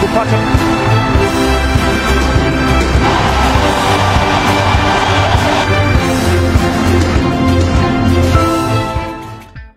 kupata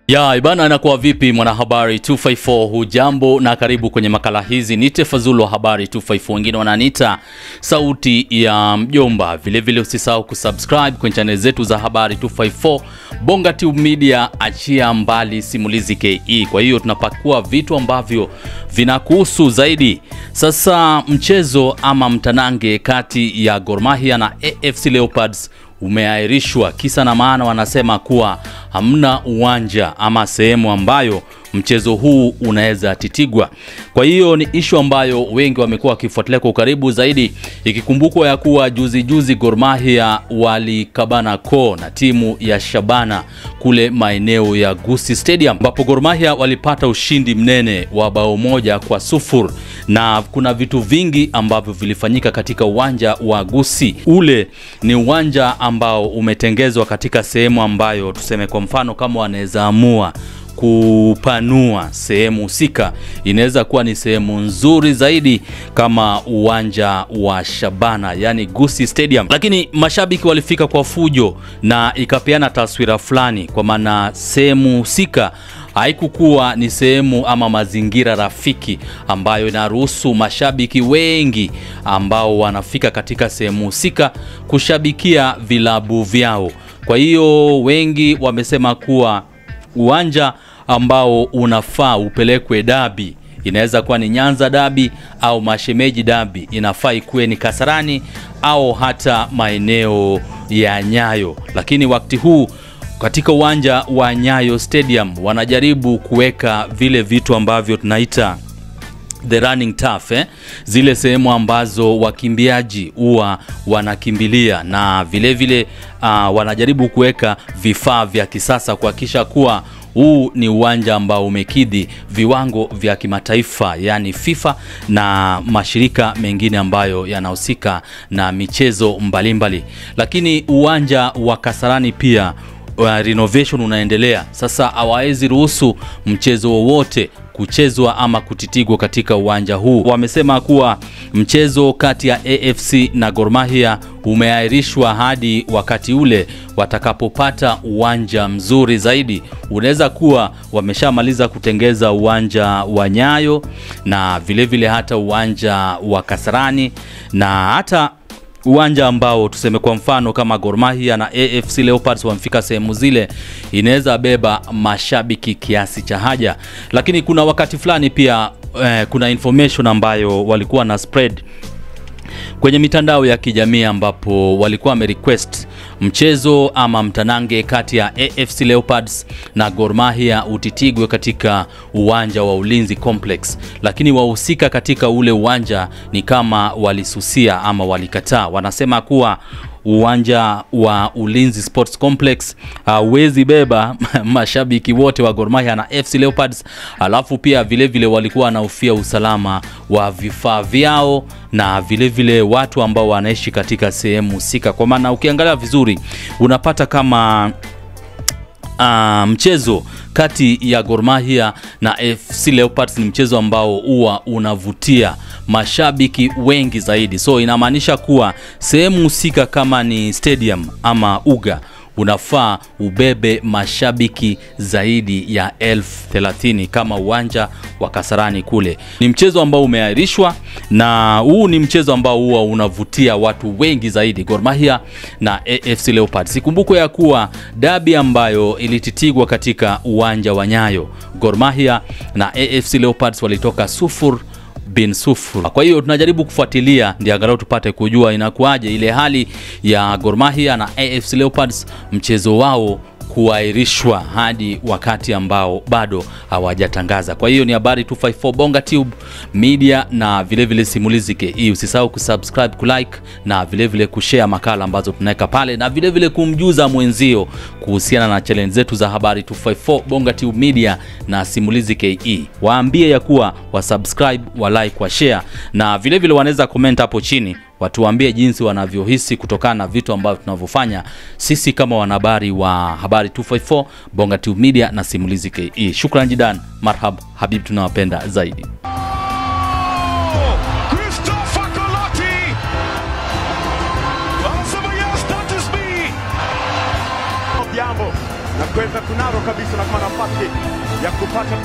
Ya ibana anakuwa vipi mwanahabari 254, hujambo na karibu kwenye makala hizi. Nite Fazulu wa habari 254, wengine wananiita sauti ya mjomba. Vile vile usisahau kusubscribe kwenye channel zetu za habari 254 Bonga Tube Media, achia mbali simulizi KE. Kwa hiyo tunapakua vitu ambavyo vinakuhusu zaidi. Sasa mchezo ama mtanange kati ya Gor Mahia na AFC Leopards umeahirishwa. Kisa na maana wanasema kuwa hamna uwanja ama sehemu ambayo mchezo huu unaweza titigwa. Kwa hiyo ni issue ambayo wengi wamekuwa wakifuatilia kwa karibu zaidi, ikikumbukwa ya kuwa juzi Gor Mahia walikabana na timu ya Shabana kule maeneo ya Gusii Stadium, ambapo Gor Mahia walipata ushindi mnene wa bao 1-0, na kuna vitu vingi ambavyo vilifanyika katika uwanja wa Gusii. Ule ni uwanja ambao umetengezwa katika sehemu ambayo tuseme kwa mfano kama wanaweza amua kupanua sehemu husika, inaweza kuwa ni sehemu nzuri zaidi kama uwanja wa Shabana, yani Gusii Stadium. Lakini mashabiki walifika kwa fujo na ikapeana taswira fulani, kwa maana sehemu husika haikukuwa ni sehemu ama mazingira rafiki ambayo inaruhusu mashabiki wengi ambao wanafika katika sehemu husika kushabikia vilabu vyao. Kwa hiyo wengi wamesema kuwa uwanja ambao unafaa upelekwe dabi, inaweza kuwa ni Nyanza dabi au Mashemeji dabi, inafaa ikuwe ni Kasarani au hata maeneo ya Nyayo. Lakini wakati huu katika uwanja wa Nyayo Stadium wanajaribu kuweka vile vitu ambavyo tunaita the running turf, zile sehemu ambazo wakimbiaji huwa wanakimbilia, na vile vile wanajaribu kuweka vifaa vya kisasa kuhakikisha kuwa huu ni uwanja ambao umekidhi viwango vya kimataifa, yani FIFA na mashirika mengine ambayo yanahusika na michezo mbalimbali. Lakini uwanja wa Kasarani pia renovation unaendelea. Sasa hawawezi ruhusu mchezo wowote kuchezwa ama kutitigwa katika uwanja huu. Wamesema kuwa mchezo kati ya AFC na Gor Mahia umeahirishwa hadi wakati ule watakapopata uwanja mzuri zaidi. Unaweza kuwa wameshamaliza kutengeza uwanja wa Nyayo na vile vile hata uwanja wa Kasarani, na hata uwanja ambao tuseme kwa mfano kama Gor Mahia na AFC Leopards wamfika sehemu zile, inaweza beba mashabiki kiasi cha haja. Lakini kuna wakati fulani pia kuna information ambayo walikuwa na spread kwenye mitandao ya kijamii, ambapo walikuwa wamerequest mchezo ama mtanange kati ya AFC Leopards na Gor Mahia utitigwe katika uwanja wa Ulinzi Complex. Lakini wahusika katika ule uwanja ni kama walisusia ama walikataa. Wanasema kuwa uwanja wa Ulinzi Sports Complex hauwezi beba mashabiki wote wa Gor Mahia na FC Leopards. Alafu pia vile vile walikuwa wanahofia usalama wa vifaa vyao na vile vile watu ambao wanaishi katika sehemu husika. Kwa maana ukiangalia vizuri unapata kama mchezo kati ya Gor Mahia na FC Leopards ni mchezo ambao huwa unavutia mashabiki wengi zaidi. So inamaanisha kuwa sehemu husika kama ni stadium ama uga unafaa ubebe mashabiki zaidi ya 30,000 kama uwanja wa Kasarani kule. Ni mchezo ambao umeahirishwa, na huu ni mchezo ambao huwa unavutia watu wengi zaidi, Gor Mahia na AFC Leopards. Ikumbukwe ya kuwa dabi ambayo ilititigwa katika uwanja wa Nyayo, Gor Mahia na AFC Leopards walitoka 0-0. Kwa hiyo tunajaribu kufuatilia ndio angalau tupate kujua inakuaje ile hali ya Gor Mahia na AFC Leopards, mchezo wao kuahirishwa hadi wakati ambao bado hawajatangaza. Kwa hiyo ni habari 254 Bonga Tube Media na vile vile simulizi KE. Usisahau kusubscribe, kulike na vile vile kushare makala ambazo tunaweka pale, na vile vile kumjuza mwenzio kuhusiana na challenge zetu za habari 254 Bonga Tube Media na simulizi KE. Waambie ya kuwa wasubscribe, wa like, wa share, na vile vile wanaweza comment hapo chini watuambie jinsi wanavyohisi kutokana na vitu ambavyo tunavyofanya sisi kama wanahabari wa habari 254 Bonga Tube Media na simulizi KE. Shukrani jidan, marhab, habib, tunawapenda zaidi. anaweza kunaro kabisa na kwa nafasi ya kupata